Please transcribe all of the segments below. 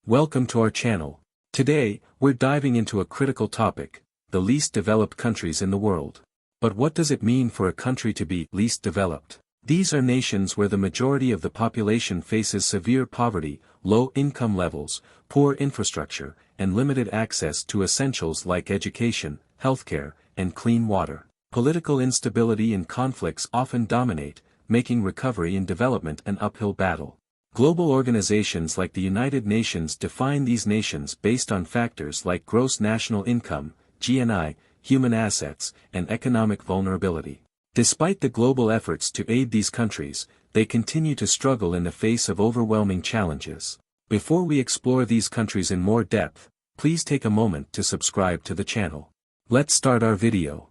Welcome to our channel. Today, we're diving into a critical topic, the least developed countries in the world. But what does it mean for a country to be least developed? These are nations where the majority of the population faces severe poverty, low income levels, poor infrastructure, and limited access to essentials like education, healthcare, and clean water. Political instability and conflicts often dominate, making recovery and development an uphill battle. Global organizations like the United Nations define these nations based on factors like gross national income, GNI, human assets, and economic vulnerability. Despite the global efforts to aid these countries, they continue to struggle in the face of overwhelming challenges. Before we explore these countries in more depth, please take a moment to subscribe to the channel. Let's start our video.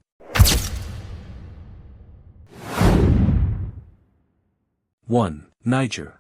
One. Niger.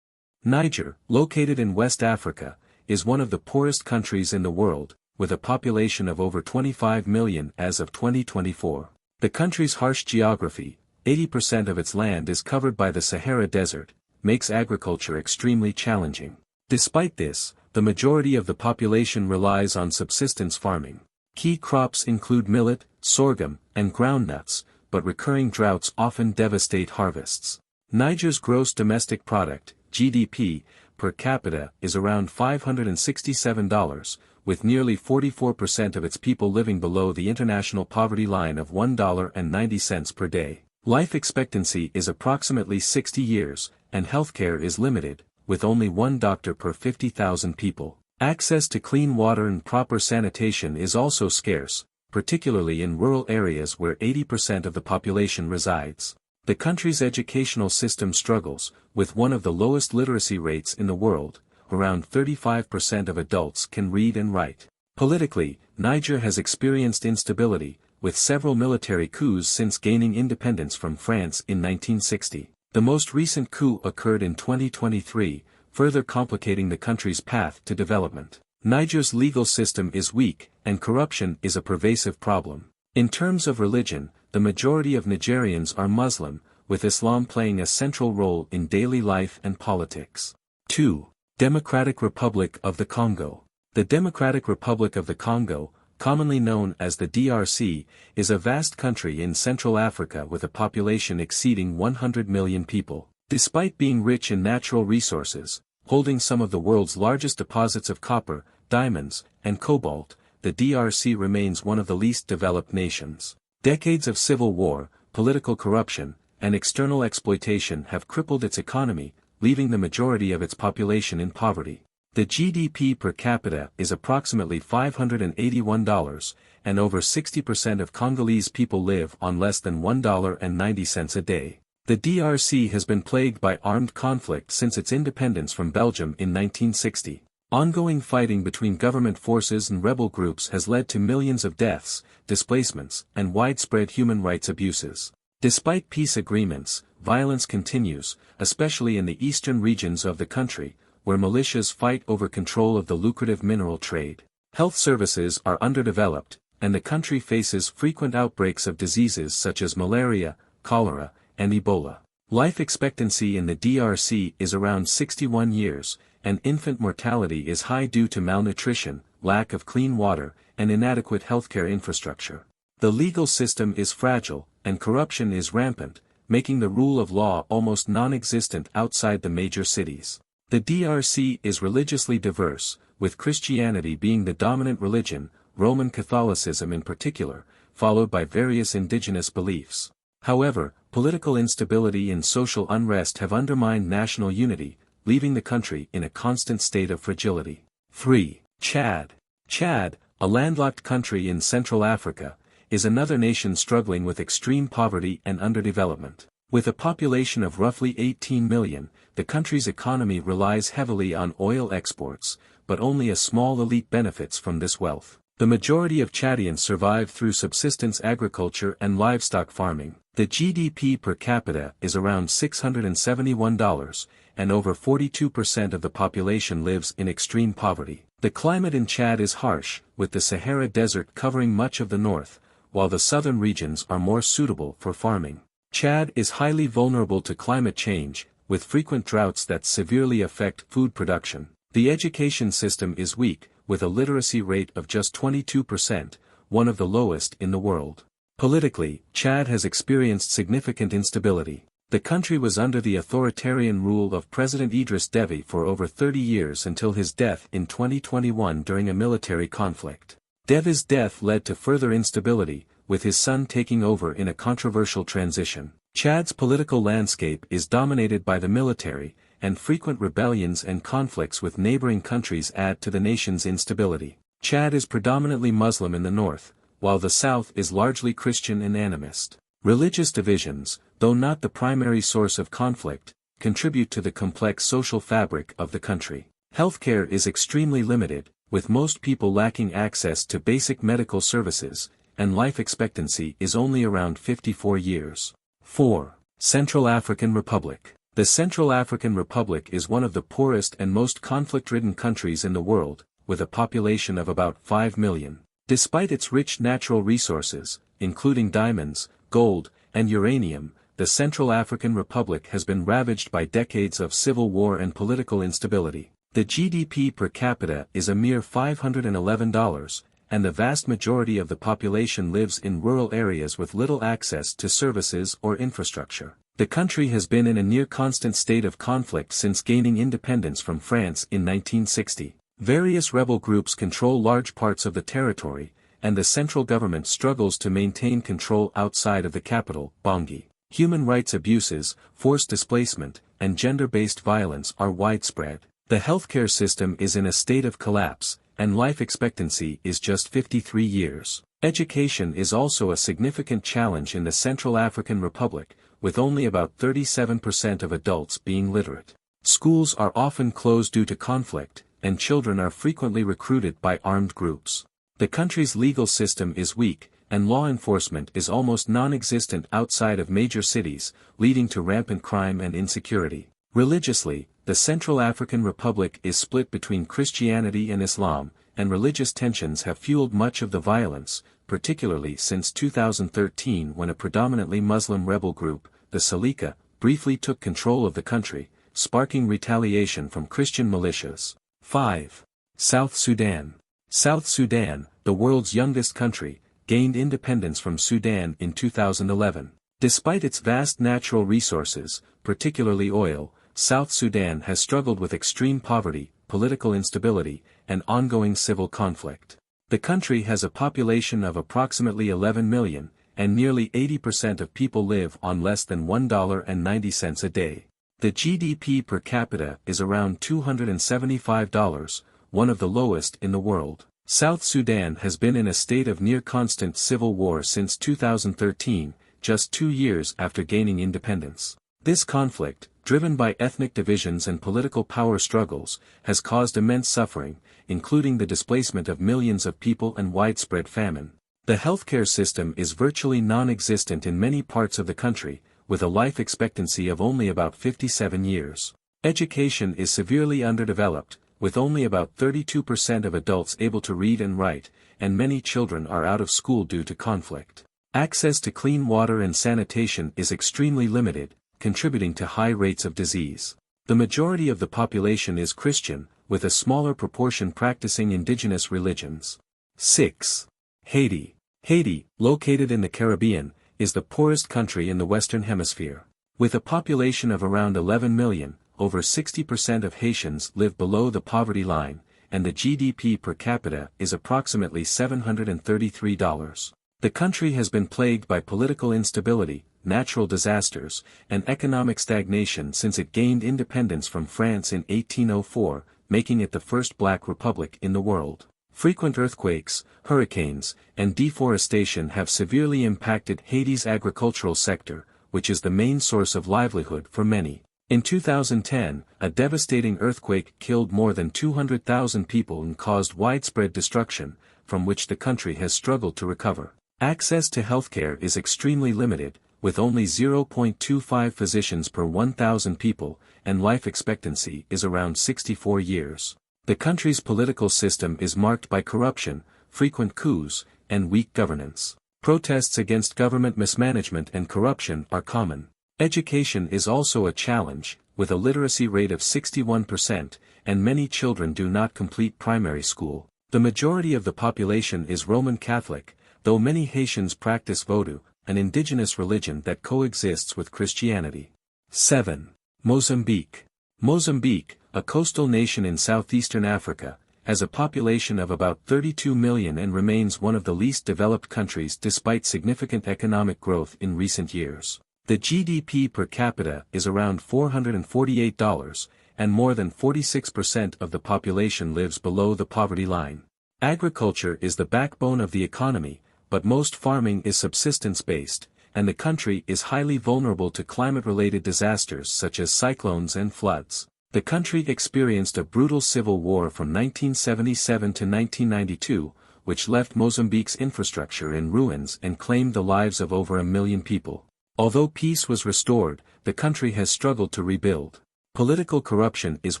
Niger, located in West Africa, is one of the poorest countries in the world, with a population of over 25 million as of 2024. The country's harsh geography, 80% of its land is covered by the Sahara Desert, makes agriculture extremely challenging. Despite this, the majority of the population relies on subsistence farming. Key crops include millet, sorghum, and groundnuts, but recurring droughts often devastate harvests. Niger's gross domestic product, GDP, per capita is around $567, with nearly 44% of its people living below the international poverty line of $1.90 per day. Life expectancy is approximately 60 years, and healthcare is limited, with only one doctor per 50,000 people. Access to clean water and proper sanitation is also scarce, particularly in rural areas where 80% of the population resides. The country's educational system struggles, with one of the lowest literacy rates in the world. Around 35% of adults can read and write. Politically, Niger has experienced instability, with several military coups since gaining independence from France in 1960. The most recent coup occurred in 2023, further complicating the country's path to development. Niger's legal system is weak, and corruption is a pervasive problem. In terms of religion, the majority of Nigerians are Muslim, with Islam playing a central role in daily life and politics. 2. Democratic Republic of the Congo. The Democratic Republic of the Congo, commonly known as the DRC, is a vast country in Central Africa with a population exceeding 100 million people. Despite being rich in natural resources, holding some of the world's largest deposits of copper, diamonds, and cobalt, the DRC remains one of the least developed nations. Decades of civil war, political corruption, and external exploitation have crippled its economy, leaving the majority of its population in poverty. The GDP per capita is approximately $581, and over 60% of Congolese people live on less than $1.90 a day. The DRC has been plagued by armed conflict since its independence from Belgium in 1960. Ongoing fighting between government forces and rebel groups has led to millions of deaths, displacements, and widespread human rights abuses. Despite peace agreements, violence continues, especially in the eastern regions of the country, where militias fight over control of the lucrative mineral trade. Health services are underdeveloped, and the country faces frequent outbreaks of diseases such as malaria, cholera, and Ebola. Life expectancy in the DRC is around 61 years, and infant mortality is high due to malnutrition, lack of clean water, and inadequate healthcare infrastructure. The legal system is fragile, and corruption is rampant, making the rule of law almost non-existent outside the major cities. The DRC is religiously diverse, with Christianity being the dominant religion, Roman Catholicism in particular, followed by various indigenous beliefs. However, political instability and social unrest have undermined national unity, leaving the country in a constant state of fragility. 3. Chad. Chad, a landlocked country in Central Africa, is another nation struggling with extreme poverty and underdevelopment. With a population of roughly 18 million, the country's economy relies heavily on oil exports, but only a small elite benefits from this wealth. The majority of Chadians survive through subsistence agriculture and livestock farming. The GDP per capita is around $671, and over 42% of the population lives in extreme poverty. The climate in Chad is harsh, with the Sahara Desert covering much of the north, while the southern regions are more suitable for farming. Chad is highly vulnerable to climate change, with frequent droughts that severely affect food production. The education system is weak, with a literacy rate of just 22%, one of the lowest in the world. Politically, Chad has experienced significant instability. The country was under the authoritarian rule of President Idris Deby for over 30 years until his death in 2021 during a military conflict. Deby's death led to further instability, with his son taking over in a controversial transition. Chad's political landscape is dominated by the military, and frequent rebellions and conflicts with neighboring countries add to the nation's instability. Chad is predominantly Muslim in the north, while the south is largely Christian and animist. Religious divisions, though not the primary source of conflict, contribute to the complex social fabric of the country. Healthcare is extremely limited, with most people lacking access to basic medical services, and life expectancy is only around 54 years. 4. Central African Republic. The Central African Republic is one of the poorest and most conflict-ridden countries in the world, with a population of about 5 million. Despite its rich natural resources, including diamonds, gold, and uranium, the Central African Republic has been ravaged by decades of civil war and political instability. The GDP per capita is a mere $511, and the vast majority of the population lives in rural areas with little access to services or infrastructure. The country has been in a near-constant state of conflict since gaining independence from France in 1960. Various rebel groups control large parts of the territory, and the central government struggles to maintain control outside of the capital, Bangui. Human rights abuses, forced displacement, and gender-based violence are widespread. The healthcare system is in a state of collapse, and life expectancy is just 53 years. Education is also a significant challenge in the Central African Republic, with only about 37% of adults being literate. Schools are often closed due to conflict, and children are frequently recruited by armed groups. The country's legal system is weak, and law enforcement is almost non-existent outside of major cities, leading to rampant crime and insecurity. Religiously, the Central African Republic is split between Christianity and Islam, and religious tensions have fueled much of the violence, particularly since 2013 when a predominantly Muslim rebel group, the Salika, briefly took control of the country, sparking retaliation from Christian militias. 5. South Sudan. South Sudan, the world's youngest country, gained independence from Sudan in 2011. Despite its vast natural resources, particularly oil, South Sudan has struggled with extreme poverty, political instability, and ongoing civil conflict. The country has a population of approximately 11 million, and nearly 80% of people live on less than $1.90 a day. The GDP per capita is around $275, one of the lowest in the world. South Sudan has been in a state of near-constant civil war since 2013, just 2 years after gaining independence. This conflict, driven by ethnic divisions and political power struggles, has caused immense suffering, including the displacement of millions of people and widespread famine. The healthcare system is virtually non-existent in many parts of the country, with a life expectancy of only about 57 years. Education is severely underdeveloped, with only about 32% of adults able to read and write, and many children are out of school due to conflict. Access to clean water and sanitation is extremely limited, contributing to high rates of disease. The majority of the population is Christian, with a smaller proportion practicing indigenous religions. 6. Haiti. Haiti, located in the Caribbean, is the poorest country in the Western Hemisphere. With a population of around 11 million, over 60% of Haitians live below the poverty line, and the GDP per capita is approximately $733. The country has been plagued by political instability, natural disasters, and economic stagnation since it gained independence from France in 1804, making it the first black republic in the world. Frequent earthquakes, hurricanes, and deforestation have severely impacted Haiti's agricultural sector, which is the main source of livelihood for many. In 2010, a devastating earthquake killed more than 200,000 people and caused widespread destruction, from which the country has struggled to recover. Access to healthcare is extremely limited, with only 0.25 physicians per 1,000 people, and life expectancy is around 64 years. The country's political system is marked by corruption, frequent coups, and weak governance. Protests against government mismanagement and corruption are common. Education is also a challenge, with a literacy rate of 61%, and many children do not complete primary school. The majority of the population is Roman Catholic, though many Haitians practice Vodou, an indigenous religion that coexists with Christianity. 7. Mozambique. Mozambique, a coastal nation in southeastern Africa, has a population of about 32 million and remains one of the least developed countries despite significant economic growth in recent years. The GDP per capita is around $448, and more than 46% of the population lives below the poverty line. Agriculture is the backbone of the economy, but most farming is subsistence-based, and the country is highly vulnerable to climate-related disasters such as cyclones and floods. The country experienced a brutal civil war from 1977 to 1992, which left Mozambique's infrastructure in ruins and claimed the lives of over 1 million people. Although peace was restored, the country has struggled to rebuild. Political corruption is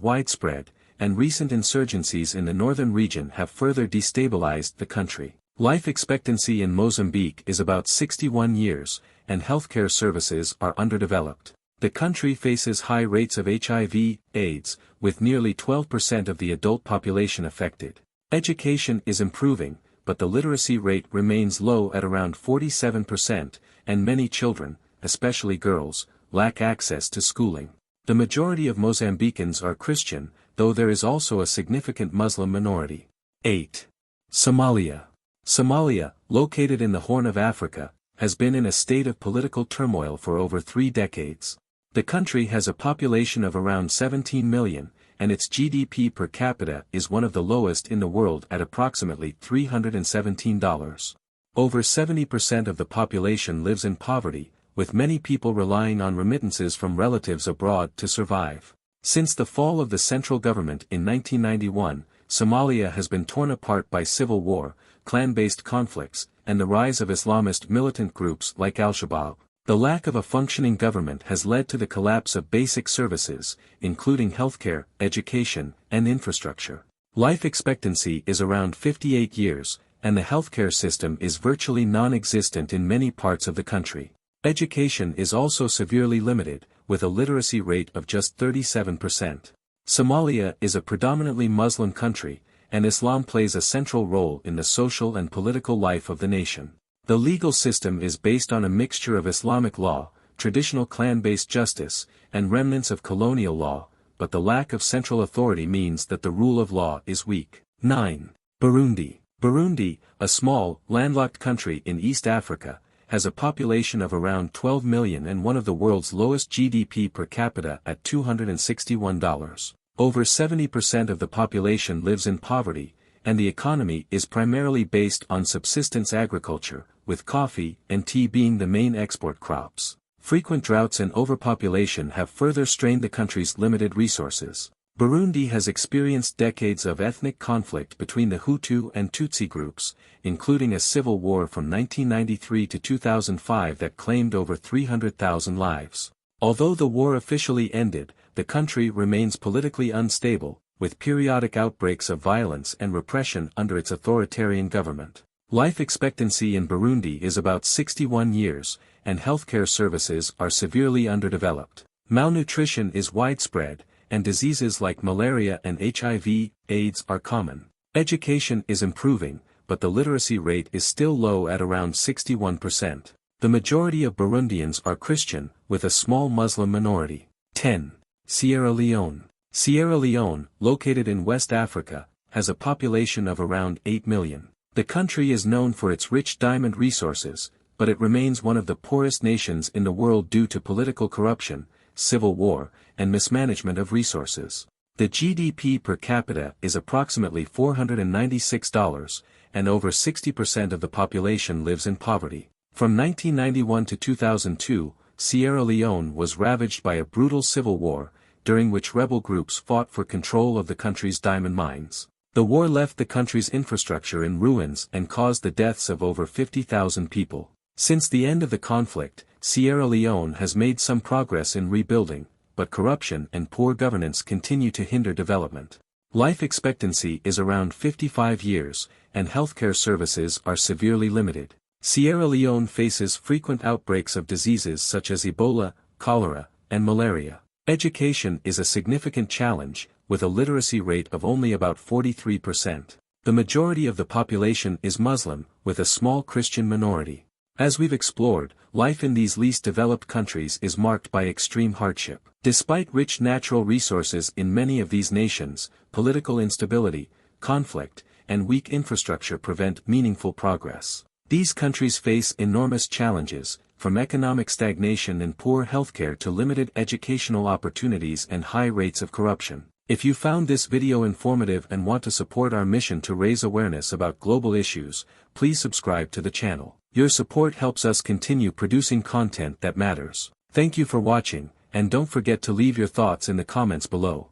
widespread, and recent insurgencies in the northern region have further destabilized the country. Life expectancy in Mozambique is about 61 years, and healthcare services are underdeveloped. The country faces high rates of HIV/AIDS, with nearly 12% of the adult population affected. Education is improving, but the literacy rate remains low at around 47%, and many children, especially girls, lack access to schooling. The majority of Mozambicans are Christian, though there is also a significant Muslim minority. 8. Somalia. Somalia, located in the Horn of Africa, has been in a state of political turmoil for over 3 decades. The country has a population of around 17 million, and its GDP per capita is one of the lowest in the world at approximately $317. Over 70% of the population lives in poverty, with many people relying on remittances from relatives abroad to survive. Since the fall of the central government in 1991, Somalia has been torn apart by civil war, clan-based conflicts, and the rise of Islamist militant groups like Al-Shabaab. The lack of a functioning government has led to the collapse of basic services, including healthcare, education, and infrastructure. Life expectancy is around 58 years, and the healthcare system is virtually non-existent in many parts of the country. Education is also severely limited, with a literacy rate of just 37%. Somalia is a predominantly Muslim country, and Islam plays a central role in the social and political life of the nation. The legal system is based on a mixture of Islamic law, traditional clan-based justice, and remnants of colonial law, but the lack of central authority means that the rule of law is weak. 9. Burundi. Burundi, a small, landlocked country in East Africa, has a population of around 12 million and one of the world's lowest GDP per capita at $261. Over 70% of the population lives in poverty, and the economy is primarily based on subsistence agriculture, with coffee and tea being the main export crops. Frequent droughts and overpopulation have further strained the country's limited resources. Burundi has experienced decades of ethnic conflict between the Hutu and Tutsi groups, including a civil war from 1993 to 2005 that claimed over 300,000 lives. Although the war officially ended, the country remains politically unstable, with periodic outbreaks of violence and repression under its authoritarian government. Life expectancy in Burundi is about 61 years, and healthcare services are severely underdeveloped. Malnutrition is widespread, and diseases like malaria and HIV/AIDS are common. Education is improving, but the literacy rate is still low at around 61%. The majority of Burundians are Christian, with a small Muslim minority. 10. Sierra Leone. Sierra Leone, located in West Africa, has a population of around 8 million. The country is known for its rich diamond resources, but it remains one of the poorest nations in the world due to political corruption, civil war, and mismanagement of resources. The GDP per capita is approximately $496, and over 60% of the population lives in poverty. From 1991 to 2002, Sierra Leone was ravaged by a brutal civil war, during which rebel groups fought for control of the country's diamond mines. The war left the country's infrastructure in ruins and caused the deaths of over 50,000 people. Since the end of the conflict, Sierra Leone has made some progress in rebuilding, but corruption and poor governance continue to hinder development. Life expectancy is around 55 years, and healthcare services are severely limited. Sierra Leone faces frequent outbreaks of diseases such as Ebola, cholera, and malaria. Education is a significant challenge, with a literacy rate of only about 43%. The majority of the population is Muslim, with a small Christian minority. As we've explored, life in these least developed countries is marked by extreme hardship. Despite rich natural resources in many of these nations, political instability, conflict, and weak infrastructure prevent meaningful progress. These countries face enormous challenges, from economic stagnation and poor healthcare to limited educational opportunities and high rates of corruption. If you found this video informative and want to support our mission to raise awareness about global issues, please subscribe to the channel. Your support helps us continue producing content that matters. Thank you for watching, and don't forget to leave your thoughts in the comments below.